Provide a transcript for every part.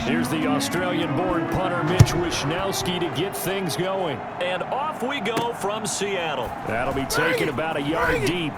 Here's the Australian-born punter Mitch Wishnowsky to get things going. And off we go from Seattle. That'll be taken about a yard deep.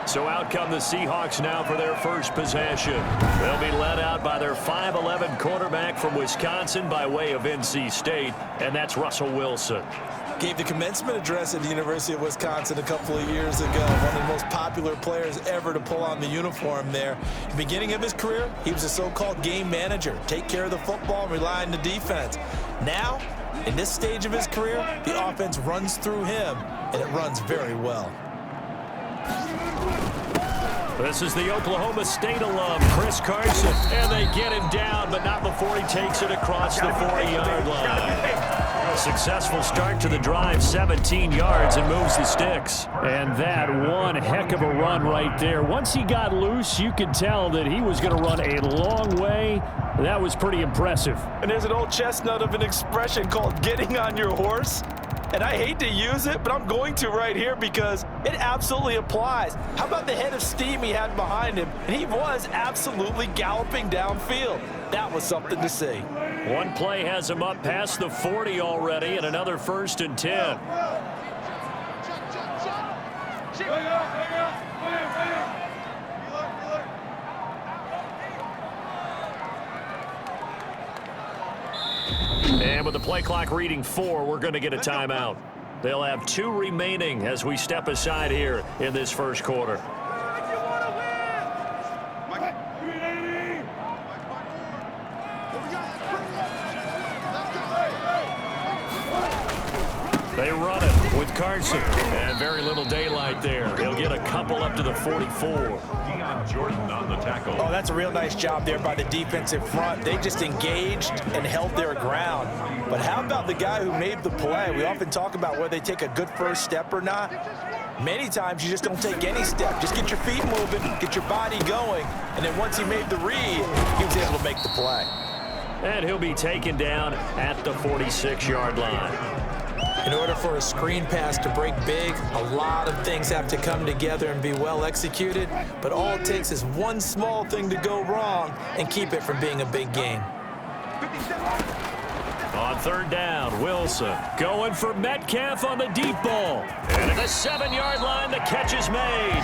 So out come the Seahawks now for their first possession. They'll be led out by their 5'11" quarterback from Wisconsin by way of NC State, and that's Russell Wilson. Gave the commencement address at the University of Wisconsin a couple of years ago. One of the most popular players ever to pull on the uniform there. At the beginning of his career, he was a so-called game manager. Take care of the football and rely on the defense. Now, in this stage of his career, the offense runs through him, and it runs very well. This is the Oklahoma State alum, Chris Carson. And they get him down, but not before he takes it across the 40-yard line. A successful start to the drive, 17 yards, and moves the sticks. And that one heck of a run right there. Once he got loose, you could tell that he was going to run a long way. That was pretty impressive. And there's an old chestnut of an expression called getting on your horse. And I hate to use it, but I'm going to right here because it absolutely applies. How about the head of steam he had behind him? And he was absolutely galloping downfield. That was something to see. One play has him up past the 40 already, and another 1st and 10. And with the play clock reading 4, we're going to get a timeout. They'll have 2 remaining as we step aside here in this first quarter. They run it with Carson. And very little daylight there. He'll get a couple up to the 44. Jordan on the tackle. Oh, that's a real nice job there by the defensive front. They just engaged and held their ground. But how about the guy who made the play? We often talk about whether they take a good first step or not. Many times you just don't take any step. Just get your feet moving, get your body going, and then once he made the read, he was able to make the play. And he'll be taken down at the 46-yard line. In order for a screen pass to break big, a lot of things have to come together and be well executed, but all it takes is one small thing to go wrong and keep it from being a big gain. On 3rd down, Wilson going for Metcalf on the deep ball. And at the 7-yard line, the catch is made.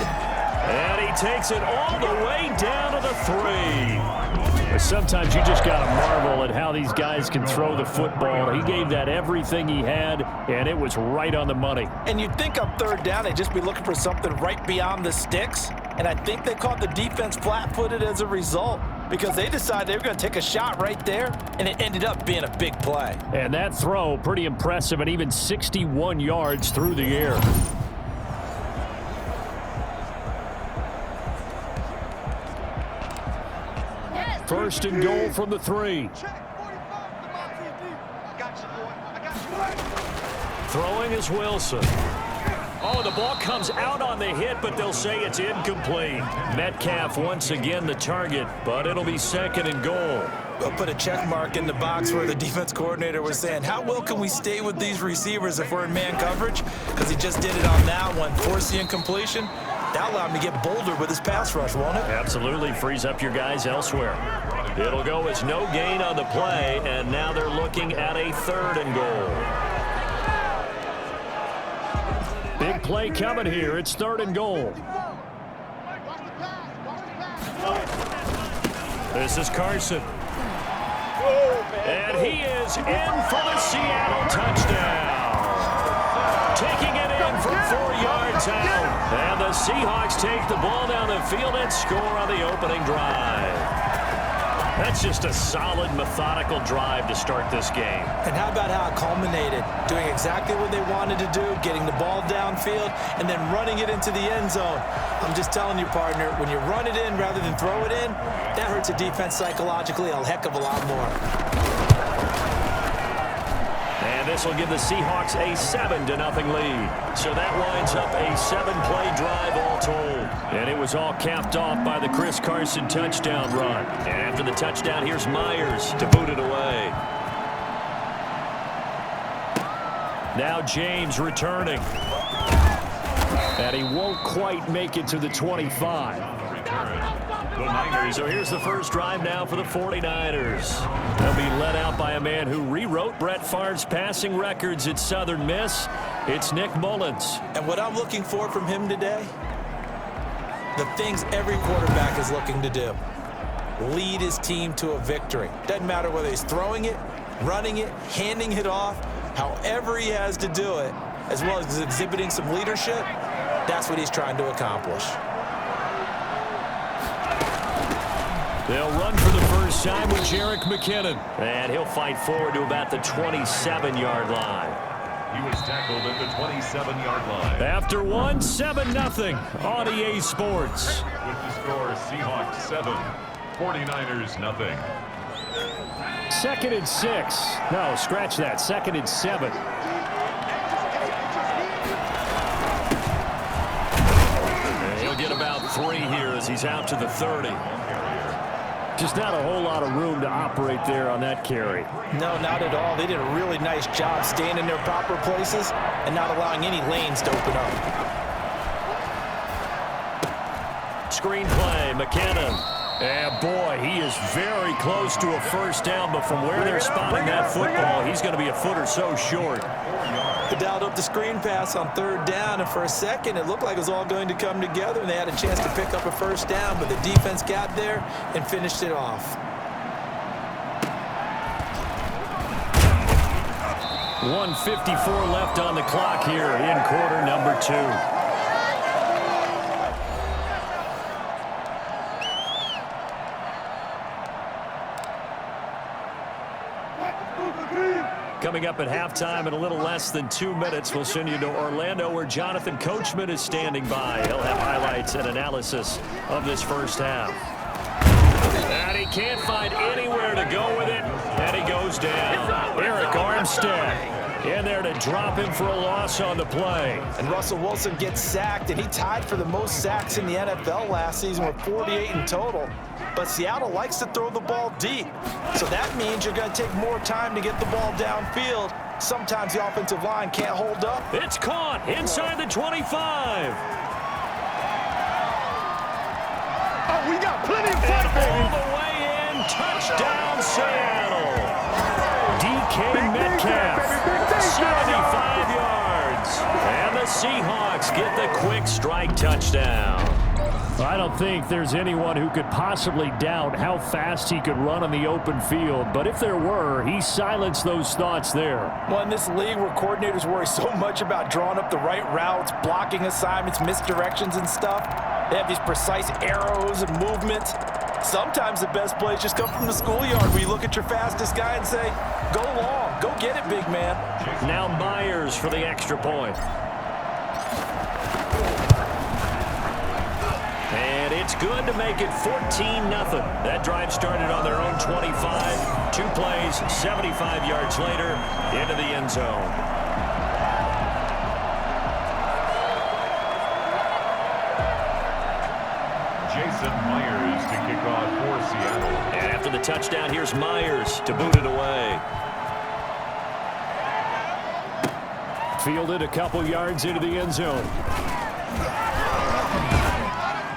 And he takes it all the way down to the 3. Sometimes you just got to marvel at how these guys can throw the football. He gave that everything he had, and it was right on the money. And you'd think on 3rd down they'd just be looking for something right beyond the sticks. And I think they caught the defense flat-footed as a result because they decided they were going to take a shot right there, and it ended up being a big play. And that throw, pretty impressive, and even 61 yards through the air. First and goal from the 3. Throwing is Wilson. Oh, the ball comes out on the hit, but they'll say it's incomplete. Metcalf once again the target, but it'll be 2nd and goal. I'll put a check mark in the box where the defense coordinator was saying, how well can we stay with these receivers if we're in man coverage? Because he just did it on that one, force the incompletion. That'll allow him to get bolder with his pass rush, won't it? Absolutely. Frees up your guys elsewhere. It'll go as no gain on the play, and now they're looking at a 3rd and goal. Big play coming here. It's 3rd and goal. This is Carson. And he is in for the Seattle touchdown. Taking it in from 4 yards out. And the Seahawks take the ball down the field and score on the opening drive. That's just a solid, methodical drive to start this game. And how about how it culminated? Doing exactly what they wanted to do, getting the ball downfield, and then running it into the end zone. I'm just telling you, partner, when you run it in rather than throw it in, that hurts a defense psychologically a heck of a lot more. And this will give the Seahawks a 7-0 lead. So that winds up a 7-play drive all told. And it was all capped off by the Chris Carson touchdown run. And after the touchdown, here's Myers to boot it away. Now James returning. And he won't quite make it to the 25. The Niners. So here's the first drive now for the 49ers. They'll be led out by a man who rewrote Brett Favre's passing records at Southern Miss. It's Nick Mullins. And what I'm looking for from him today, the things every quarterback is looking to do. Lead his team to a victory. Doesn't matter whether he's throwing it, running it, handing it off, however he has to do it, as well as exhibiting some leadership, that's what he's trying to accomplish. They'll run for the first time with Jerick McKinnon. And he'll fight forward to about the 27-yard line. He was tackled at the 27-yard line. After one, 7-0 on EA Sports. With the score, Seahawks 7, 49ers nothing. 2nd and 6. No, scratch that. 2nd and 7. He'll get about 3 here as he's out to the 30. Just not a whole lot of room to operate there on that carry. No, not at all. They did a really nice job staying in their proper places and not allowing any lanes to open up. Screen play, McKinnon. And boy, he is very close to a first down, but from where they're spotting that football, he's going to be a foot or so short. They dialed up the screen pass on 3rd down, and for a second it looked like it was all going to come together, and they had a chance to pick up a first down, but the defense got there and finished it off. 1:54 left on the clock here in quarter number 2. Coming up at halftime in a little less than 2 minutes, we'll send you to Orlando where Jonathan Coachman is standing by. He'll have highlights and analysis of this first half. And he can't find anywhere to go with it, and he goes down. Eric Armstead in there to drop him for a loss on the play. And Russell Wilson gets sacked, and he tied for the most sacks in the NFL last season with 48 in total. But Seattle likes to throw the ball deep. So that means you're going to take more time to get the ball downfield. Sometimes the offensive line can't hold up. It's caught inside the 25. Oh, we got plenty of And fun, all baby. the way in, touchdown Seattle. DK Metcalf, 75 yards. And the Seahawks get the quick strike touchdown. I don't think there's anyone who could possibly doubt how fast he could run on the open field, but if there were, he silenced those thoughts there. Well, in this league where coordinators worry so much about drawing up the right routes, blocking assignments, misdirections and stuff, they have these precise arrows and movements. Sometimes the best plays just come from the schoolyard where you look at your fastest guy and say, go long, go get it, big man. Now Myers for the extra point. And it's good to make it 14-0. That drive started on their own 25. 2 plays, 75 yards later, into the end zone. Jason Myers to kick off for Seattle. And after the touchdown, here's Myers to boot it away. Fielded a couple yards into the end zone.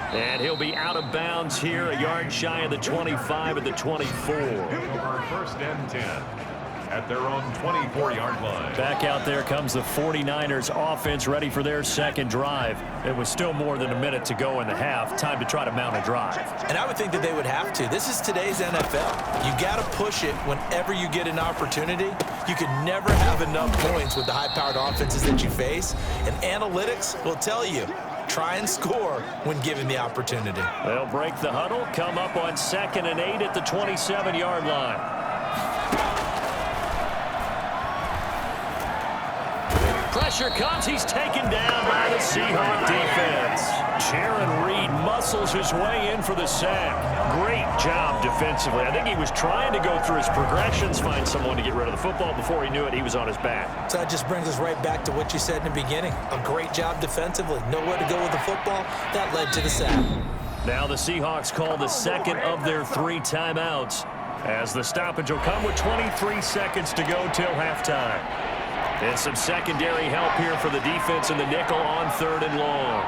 And he'll be out of bounds here, a yard shy of the 25 at the 24. Over 1st and 10 at their own 24-yard line. Back out there comes the 49ers offense ready for their second drive. It was still more than a minute to go in the half. Time to try to mount a drive. And I would think that they would have to. This is today's NFL. You got to push it whenever you get an opportunity. You can never have enough points with the high-powered offenses that you face. And analytics will tell you, try and score when given the opportunity. They'll break the huddle, come up on 2nd and 8 at the 27-yard line. Pressure comes. He's taken down by the Seahawk defense. Jaron Reed muscles his way in for the sack. Great job defensively. I think he was trying to go through his progressions, find someone to get rid of the football. Before he knew it, he was on his back. So that just brings us right back to what you said in the beginning. A great job defensively. Nowhere to go with the football. That led to the sack. Now the Seahawks call the second of their 3 timeouts, as the stoppage will come with 23 seconds to go till halftime. And some secondary help here for the defense in the nickel on 3rd and long.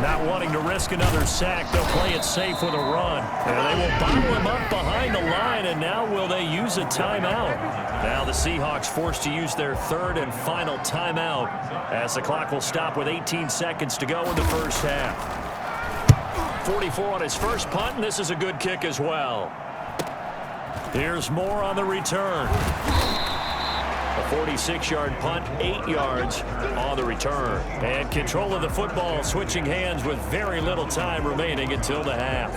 Not wanting to risk another sack, they'll play it safe with a run. And they will bottle him up behind the line, and now will they use a timeout? Now the Seahawks forced to use their 3rd and final timeout as the clock will stop with 18 seconds to go in the first half. 44 on his first punt, and this is a good kick as well. Here's more on the return. A 46-yard punt, 8 yards on the return. And control of the football, switching hands with very little time remaining until the half.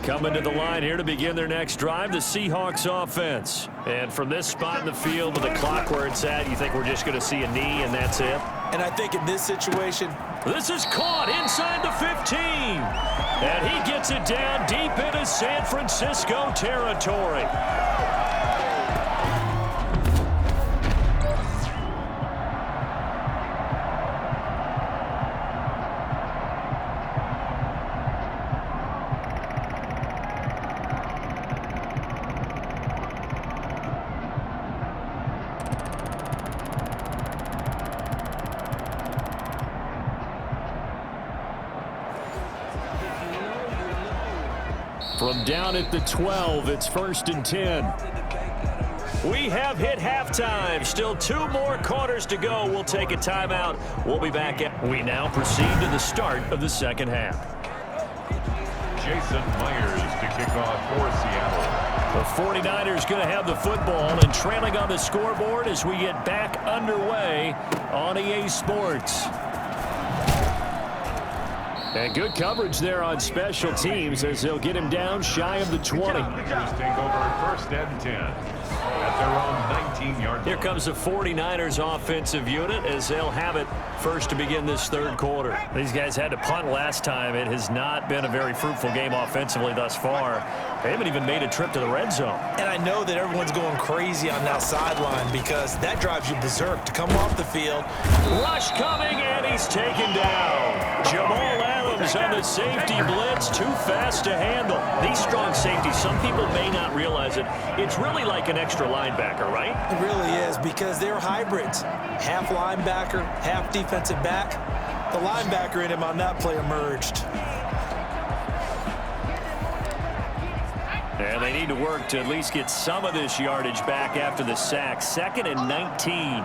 Coming to the line here to begin their next drive, the Seahawks offense. And from this spot in the field with the clock where it's at, you think we're just going to see a knee and that's it? And I think in this situation, this is caught inside the 15. And he gets it down deep into San Francisco territory. From down at the 12, it's 1st and 10. We have hit halftime. Still 2 more quarters to go. We'll take a timeout. We'll be back. We now proceed to the start of the second half. Jason Myers to kick off for Seattle. The 49ers going to have the football and trailing on the scoreboard as we get back underway on EA Sports. And good coverage there on special teams as they'll get him down shy of the 20. Take over 1st and 10 at their own 19-yard line. Here comes the 49ers offensive unit as they'll have it first to begin this 3rd quarter. These guys had to punt last time. It has not been a very fruitful game offensively thus far. They haven't even made a trip to the red zone. and I know that everyone's going crazy on that sideline because that drives you berserk to come off the field. Rush coming, and he's taken down. Jamal Adams on the safety blitz, too fast to handle. These strong safeties, some people may not realize it. It's really like an extra linebacker, right? It really is because they're hybrids. Half linebacker, half defensive back. The linebacker in him on that play emerged. And they need to work to at least get some of this yardage back after the sack. 2nd and 19.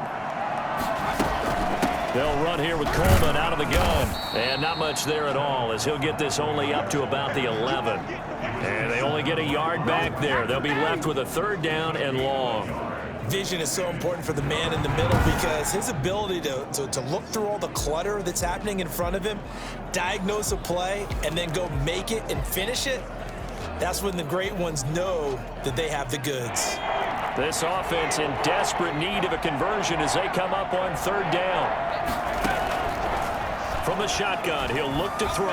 They'll run here with Coleman out of the gun. And not much there at all as he'll get this only up to about the 11. And they only get a yard back there. They'll be left with a 3rd down and long. Vision is so important for the man in the middle because his ability to look through all the clutter that's happening in front of him, diagnose a play, and then go make it and finish it, that's when the great ones know that they have the goods. This offense in desperate need of a conversion as they come up on 3rd down. From the shotgun, he'll look to throw.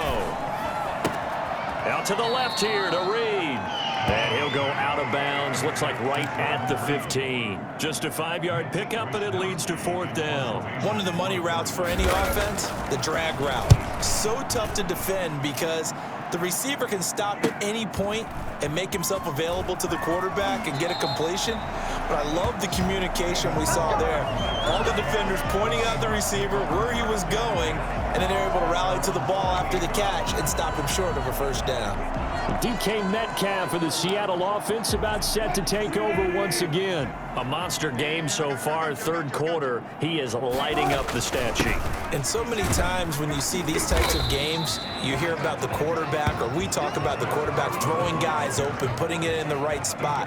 Out to the left here to Reed. And he'll go out of bounds. Looks like right at the 15. Just a 5-yard pickup, and it leads to 4th down. One of the money routes for any offense, the drag route. So tough to defend because the receiver can stop at any point and make himself available to the quarterback and get a completion. But I love the communication we saw there. All the defenders pointing out the receiver where he was going, and then they're able to rally to the ball after the catch and stop him short of a 1st down. DK Metcalf for the Seattle offense about set to take over once again. A monster game so far, 3rd quarter. He is lighting up the stat sheet. And so many times when you see these types of games, you hear about the quarterback, or we talk about the quarterback throwing guys open, putting it in the right spot.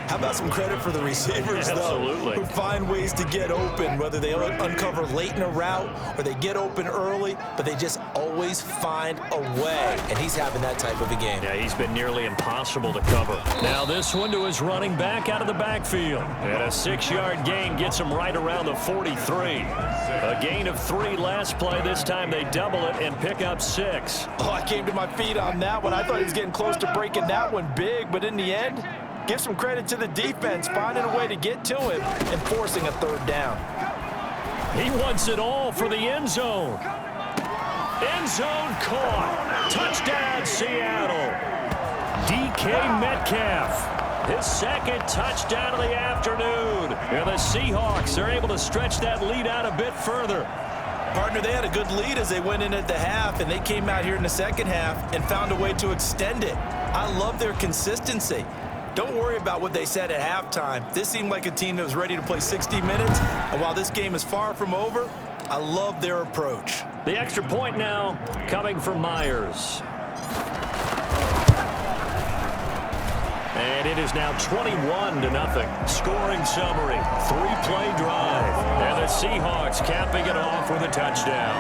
How about some credit for the receivers, Absolutely. though, who find ways to get open, whether they uncover late in a route or they get open early, but they just always find a way. And he's having that type of a game. Yeah, he's been nearly impossible to cover. Now this one to his running back out of the backfield. And a 6-yard gain gets him right around the 43. A gain of 3 last play. This time they double it and pick up 6. Oh, I came to my feet on that one. I thought he was getting close to breaking that one big, but in the end, give some credit to the defense, finding a way to get to him and forcing a 3rd down. He wants it all for the end zone. End zone caught. Touchdown, Seattle. DK Metcalf, his second touchdown of the afternoon. And the Seahawks are able to stretch that lead out a bit further. Partner, they had a good lead as they went in at the half, and they came out here in the second half and found a way to extend it. I love their consistency. Don't worry about what they said at halftime. This seemed like a team that was ready to play 60 minutes, and while this game is far from over, I love their approach. The extra point now coming from Myers. And it is now 21-0. Scoring summary, 3-play drive. And the Seahawks capping it off with a touchdown.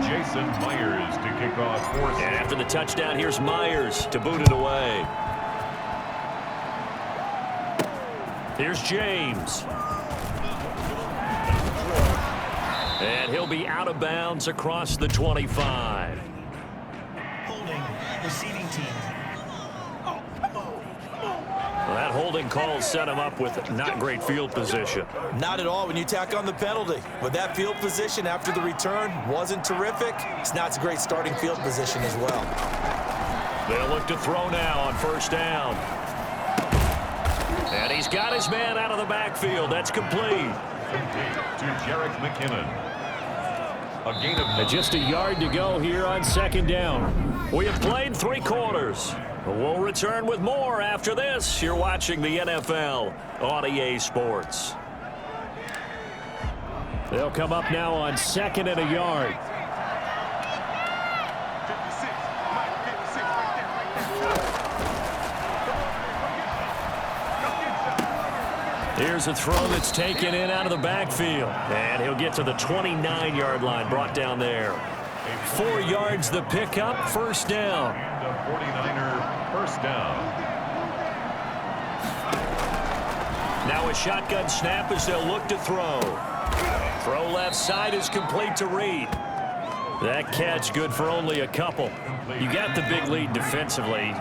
Jason Myers to kick off for. And after the touchdown, here's Myers to boot it away. Here's James. And he'll be out of bounds across the 25. Holding, receiving team. Well, that holding call set him up with not great field position. Not at all when you tack on the penalty. With that field position after the return wasn't terrific, it's not a great starting field position as well. They'll look to throw now on first down. And he's got his man out of the backfield. That's complete. To Jerick McKinnon. A gain of 9. Just a yard to go here on second down. We have played 3 quarters. We'll return with more after this. You're watching the NFL on EA Sports. They'll come up now on second and a yard. Here's a throw that's taken in out of the backfield. And he'll get to the 29-yard line, brought down there. 4 yards the pickup, first down. And a 49er first down. Now a shotgun snap as they'll look to throw. Throw left side is complete to Reed. That catch good for only a couple. You got the big lead defensively.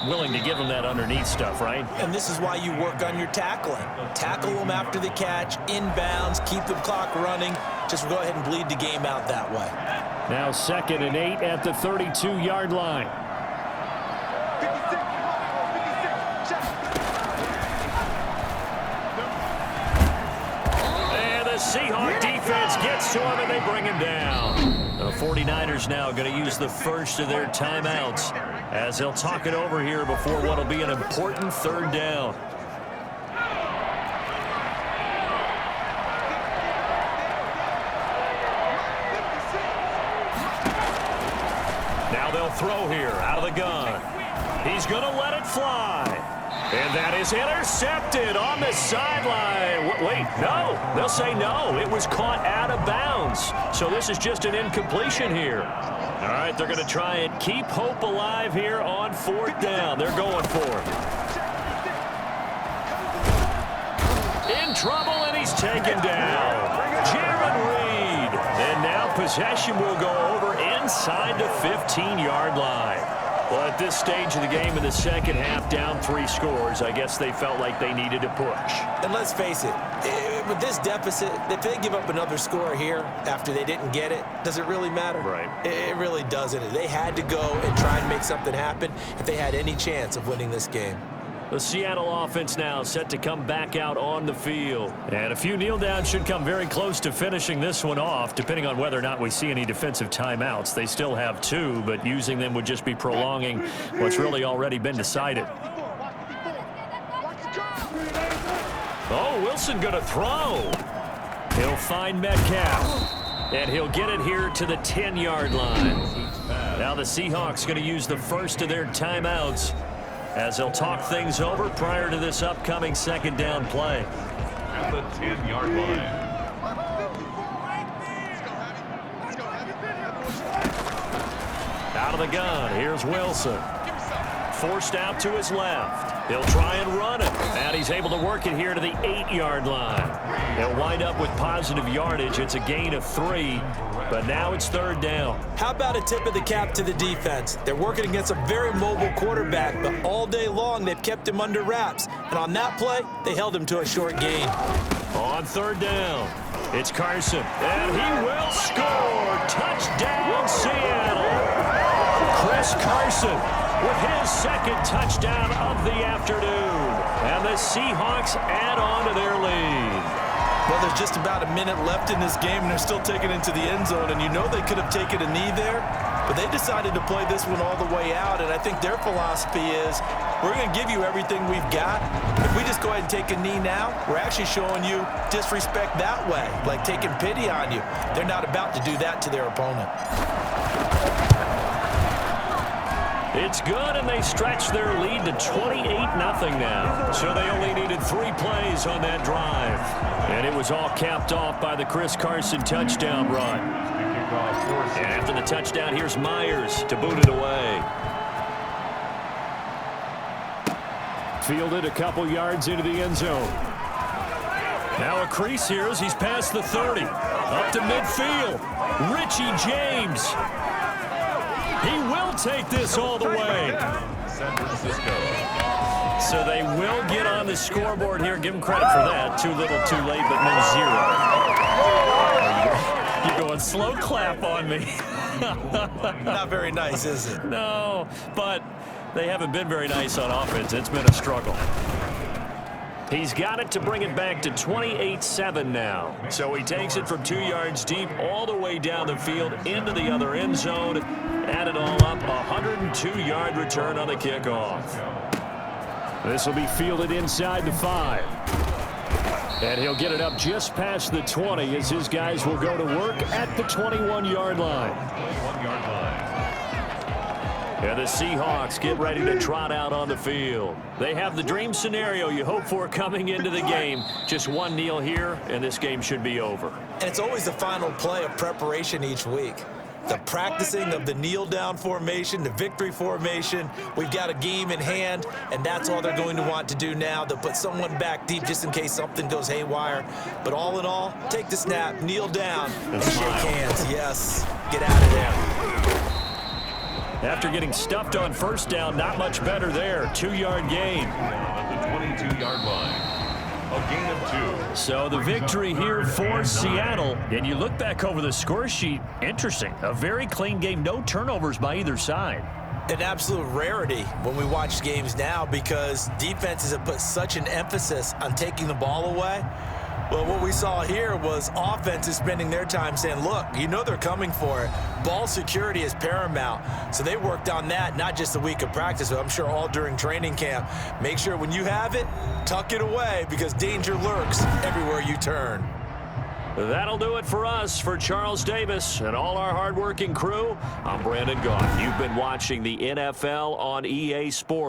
Willing to give them that underneath stuff, right? And this is why you work on your tackling. Tackle them after the catch, inbounds, keep the clock running. Just go ahead and bleed the game out that way. Now 2nd and 8 at the 32-yard line. And the Seahawks defense gets to him and they bring him down. The 49ers now going to use the first of their timeouts as they'll talk it over here before what will be an important third down. Now they'll throw here out of the gun. He's going to let it fly. And that is intercepted on the sideline. Wait, no. They'll say no. It was caught out of bounds. So this is just an incompletion here. All right, they're going to try and keep hope alive here on 4th down. They're going for it. In trouble, and he's taken down. Jaron Reed. And now possession will go over inside the 15-yard line. Well, at this stage of the game in the second half, down 3 scores, I guess they felt like they needed to push. And let's face it, with this deficit, if they give up another score here after they didn't get it, does it really matter? Right. It really doesn't. They had to go and try and make something happen if they had any chance of winning this game. The Seattle offense now set to come back out on the field. And a few kneel downs should come very close to finishing this one off, depending on whether or not we see any defensive timeouts. They still have 2, but using them would just be prolonging what's really already been decided. Oh, Wilson going to throw. He'll find Metcalf. And he'll get it here to the 10-yard line. Now the Seahawks going to use the first of their timeouts as they'll talk things over prior to this upcoming second down play. At the 10-yard line. Out of the gun, here's Wilson. Forced out to his left. He'll try and run it. And he's able to work it here to the 8-yard line. He'll wind up with positive yardage. It's a gain of 3, but now it's 3rd down. How about a tip of the cap to the defense? They're working against a very mobile quarterback, but all day long they've kept him under wraps. And on that play, they held him to a short gain. On 3rd down, it's Carson, and he will score. Touchdown, Seattle. Chris Carson with his 2nd touchdown of the afternoon. And the Seahawks add on to their lead. Well, there's just about a minute left in this game, and they're still taking it into the end zone. And you know they could have taken a knee there, but they decided to play this one all the way out. And I think their philosophy is, we're going to give you everything we've got. If we just go ahead and take a knee now, we're actually showing you disrespect that way, like taking pity on you. They're not about to do that to their opponent. It's good, and they stretch their lead to 28-0 now. So they only needed 3 plays on that drive. And it was all capped off by the Chris Carson touchdown run. And after the touchdown, here's Myers to boot it away. Fielded a couple yards into the end zone. Now a crease here as he's past the 30. Up to midfield. Richie James. He will take this all the way. San Francisco. So they will get on the scoreboard here. Give them credit for that. Too little, too late, but no 0. You're going slow clap on me. Not very nice, is it? No, but they haven't been very nice on offense. It's been a struggle. He's got it to bring it back to 28-7 now. So he takes it from 2 yards deep all the way down the field into the other end zone. Add it all up, a 102-yard return on the kickoff. This will be fielded inside the 5. And he'll get it up just past the 20 as his guys will go to work at the 21-yard line. 21-yard line. And the Seahawks get ready to trot out on the field. They have the dream scenario you hope for coming into the game. Just one kneel here, and this game should be over. And it's always the final play of preparation each week. The practicing of the kneel-down formation, the victory formation. We've got a game in hand, and that's all they're going to want to do now. They'll put someone back deep just in case something goes haywire. But all in all, take the snap, kneel down, and shake hands. Yes, get out of there. After getting stuffed on 1st down, not much better there. 2-yard gain. At the 22-yard line. A gain of 2. So the victory here for Seattle. And you look back over the score sheet, interesting. A very clean game, no turnovers by either side. An absolute rarity when we watch games now because defenses have put such an emphasis on taking the ball away. Well, what we saw here was offenses spending their time saying, look, you know they're coming for it. Ball security is paramount. So they worked on that, not just a week of practice, but I'm sure all during training camp. Make sure when you have it, tuck it away because danger lurks everywhere you turn. That'll do it for us. For Charles Davis and all our hardworking crew, I'm Brandon Goff. You've been watching the NFL on EA Sports.